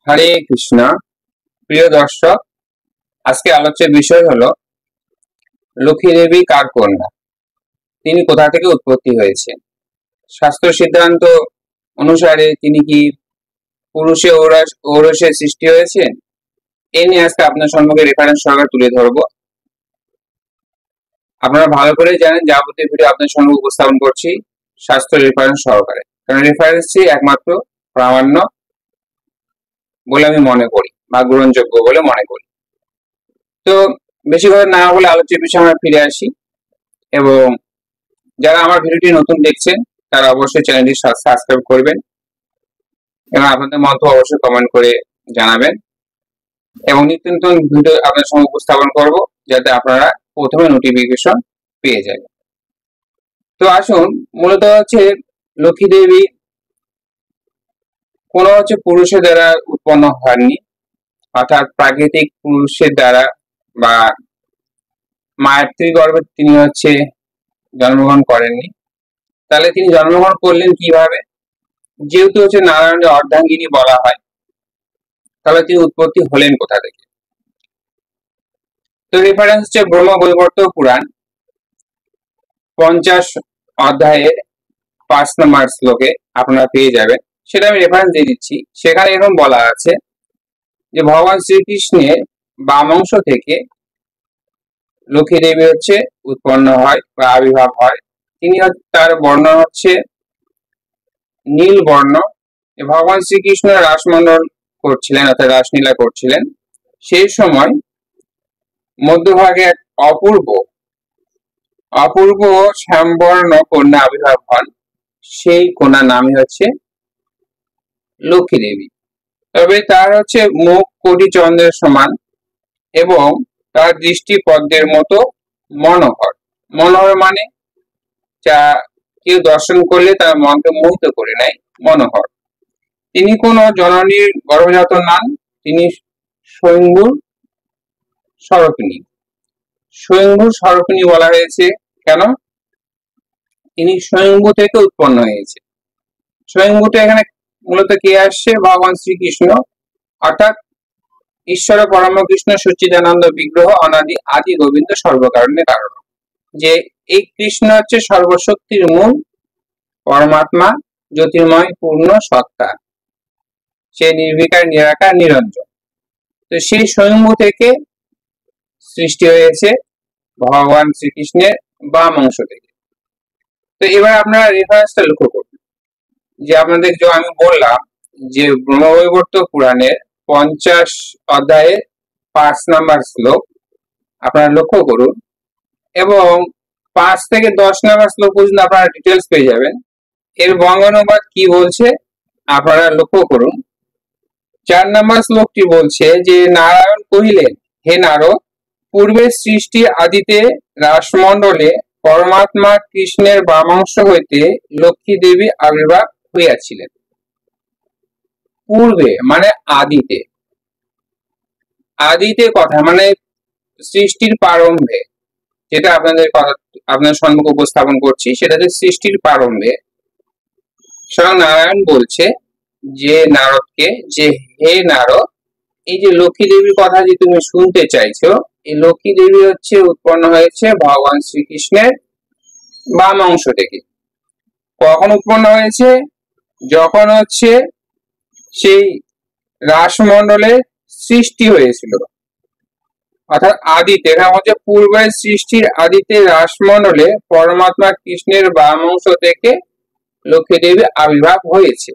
হরে কৃষ্ণ। প্রিয় দর্শক, আজকে আলোচ্য বিষয় হলো লক্ষ্মী দেবী কার কন্যা, তিনি কোথা থেকে উৎপত্তি হয়েছে। শাস্ত্র সিদ্ধান্ত অনুসারে তিনি কি পুরুষে ঔরসে সৃষ্টি হয়েছেন? এ নিয়ে আজকে আপনার সম্মুখে রেফারেন্স সহকারে তুলে ধরবো। আপনারা ভালো করে জানেন, যাবতীয় ভিডিও আপনার সম্মুখে উপস্থাপন করছি শাস্ত্র রেফারেন্স সহকারে, কারণ রেফারেন্সই একমাত্র প্রামাণ্য বলে আমি মনে করি বা গ্রহণযোগ্য বলে মনে করি। তো বেশি কথা না বলে আলোচ্য বিষয়ে আমরা ফিরে আসি, এবং যারা আমার ভিডিওটি নতুন দেখছেন তারা অবশ্যই চ্যানেলটি সাবস্ক্রাইব করবেন এবং আপনাদের মন্তব্য অবশ্যই কমেন্ট করে জানাবেন, এবং নিত্য নতুন ভিডিও আপনার সঙ্গে উপস্থাপন করব যাতে আপনারা প্রথমে নোটিফিকেশন পেয়ে যাবেন। তো আসুন, মূলত হচ্ছে লক্ষ্মী দেবী কোনো পুরুষের দ্বারা উৎপন্ন হননি, অর্থাৎ প্রাকৃতিক পুরুষের দ্বারা বা মাতৃ গর্ভে তিনি জন্মগ্রহণ করেননি। তাহলে তিনি জন্মগ্রহণ করলেন কিভাবে? যেহেতু নারায়ণের অর্ধাঙ্গিনী বলা হয়, তাহলে তিনি উৎপত্তি হলেন কোথা থেকে? তো রেফারেন্স ব্রহ্মবৈবর্ত পুরাণ 50 অধ্যায়ের 5 নম্বর শ্লোকে আপনারা পেয়ে যাবেন। সেটা আমি রেফারেন্স দিয়ে দিচ্ছি। সেখানে এরকম বলা আছে যে ভগবান শ্রীকৃষ্ণের বাম অংশ থেকে লক্ষ্মী দেবী উৎপন্ন হয় বা আবির্ভাব হয়। তিনি তার বর্ণ নীল বর্ণ। ভগবান শ্রীকৃষ্ণ রাসমণ্ডল করছিলেন, অর্থাৎ রাসলীলা করছিলেন। সেই সময় মধ্যভাগে এক অপূর্ব শ্যামবর্ণ কন্যা আবির্ভাব হন। সেই কন্যার নামই লক্ষ্মী দেবী। তবে তার মুখ কোটি চন্দ্রের সমান এবং তার দৃষ্টি পদ্মের মতো মনোহর। মনোহর মানে যা কেউ দর্শন করলে তার মনকে মোহিত করে নেয়, মনোহর। তিনি কোন জননীর গর্ভজাত নন, তিনি স্বয়ম্ভূর স্বরূপিণী। স্বয়ম্ভূর স্বরূপিণী বলা হয়েছে কেন? তিনি স্বয়ম্ভূ থেকে উৎপন্ন হয়েছে। স্বয়ম্ভূটা এখানে মূলত কে আসছে? ভগবান শ্রীকৃষ্ণ, অর্থাৎ ঈশ্বর পরম কৃষ্ণ সচ্চিদানন্দ বিগ্রহ অনাদি আদি গোবিন্দ সর্বকারণে কারণ। যে এই কৃষ্ণ সর্বশক্তির মূল, পরমাত্মা, জ্যোতির্ময় পূর্ণ সত্তা, সে নির্বিকার নিরাকার নিরঞ্জন। তো সেই স্বয়ম্ভূ থেকে সৃষ্টি হয়েছে ভগবান শ্রীকৃষ্ণের বাম অংশ থেকে। তো এবার আপনারা রেফারেন্সটা লক্ষ্য করুন যে আপনাদের আমি বললাম যে ব্রহ্মবৈবর্ত পুরাণের 50 অধ্যায়ের 5 নম্বর শ্লোক আপনারা লক্ষ্য করুন, এবং 5 থেকে 10 নম্বর শ্লোক পর্যন্ত আপনারা ডিটেলস পেয়ে যাবেন। এর বঙ্গানুবাদ কি বলছে আপনারা লক্ষ্য করুন। 4 নম্বর শ্লোকটি বলছে যে নারায়ণ কহিলেন, হে নারদ, পূর্বের সৃষ্টি আদিতে রাসমণ্ডলে পরমাত্মা কৃষ্ণের বামাংশ হইতে লক্ষ্মী দেবী আবির্ভাব হইয়াছিলেন। পূর্বে মানে আদিতে, আদিতে কথা মানে সৃষ্টির প্রারম্ভে, যেটা আপনাদের সম্মুখে উপস্থাপন করছি সেটা সৃষ্টির প্রারম্ভে স্বয়ং নারায়ণ বলছে যে নারদকে, যে হে নারদ, এই যে লক্ষ্মী দেবীর কথা যে তুমি শুনতে চাইছো, এই লক্ষ্মী দেবী উৎপন্ন হয়েছে ভগবান শ্রীকৃষ্ণের বাম অংশ থেকে। কখন উৎপন্ন হয়েছে? যখন সেই রাসমণ্ডলে সৃষ্টি হয়েছিল, অর্থাৎ আদিতে। পূর্বের সৃষ্টির আদিতে রাসমণ্ডলে পরমাত্মা কৃষ্ণের বাম অংশ থেকে লক্ষ্মী দেবী আবির্ভাব হয়েছে।